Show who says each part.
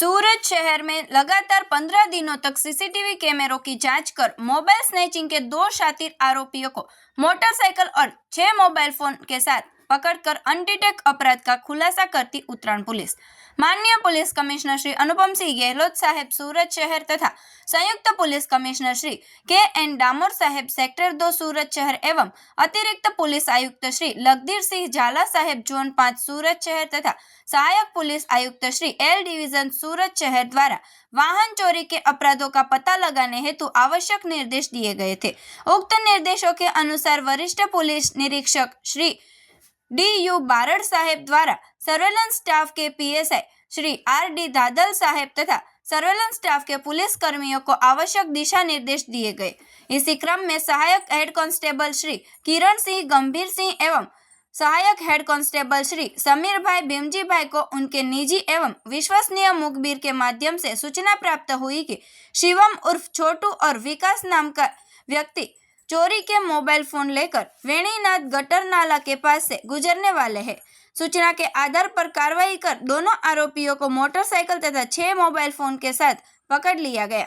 Speaker 1: सूरत शहर में लगातार 15 दिनों तक सीसीटीवी कैमरों की जांच कर मोबाइल स्नैचिंग के 2 शातिर आरोपियों को मोटरसाइकिल और 6 मोबाइल फोन के साथ पकड़कर अनडिटेक्ट अपराध का खुलासा करती उतराण पुलिस। माननीय पुलिस कमिश्नर श्री अनुपम सिंह गहलोत साहेब सूरत शहर तथा संयुक्त police commissioner Shri K N. Damor साहेब सेक्टर 2 सूरत शहर एवं अतिरिक्त पुलिस आयुक्त श्री लखधीर सिंह झाला साहेब जोन 5 सूरत शहर तथा सहायक पुलिस आयुक्त श्री एल डिवीजन सूरत शहर द्वारा वाहन चोरी के अपराधों का पता लगाने हेतु आवश्यक निर्देश दिए गए थे। उक्त निर्देशों के अनुसार वरिष्ठ पुलिस निरीक्षक श्री डी.यू. बारड़ साहेब द्वारा सर्वेलेंस स्टाफ के पीएसआई श्री आर.डी. दादल साहेब तथा सर्वेलेंस स्टाफ के पुलिस कर्मियों को आवश्यक दिशा निर्देश दिए गए। इसी क्रम में सहायक हेड कांस्टेबल श्री किरण सिंह गंभीर सिंह एवं सहायक हेड कांस्टेबल श्री समीर भाई भीमजी भाई को उनके निजी एवं विश्वसनीय मुखबिर के माध्यम से सूचना प्राप्त हुई कि शिवम उर्फ छोटू और विकास नाम का व्यक्ति चोरी के मोबाइल फोन लेकर वेणीनाथ गटर नाला के पास से गुजरने वाले हैं। सूचना के आधार पर कार्रवाई कर दोनों आरोपियों को मोटरसाइकिल तथा 6 मोबाइल फोन के साथ पकड़ लिया गया।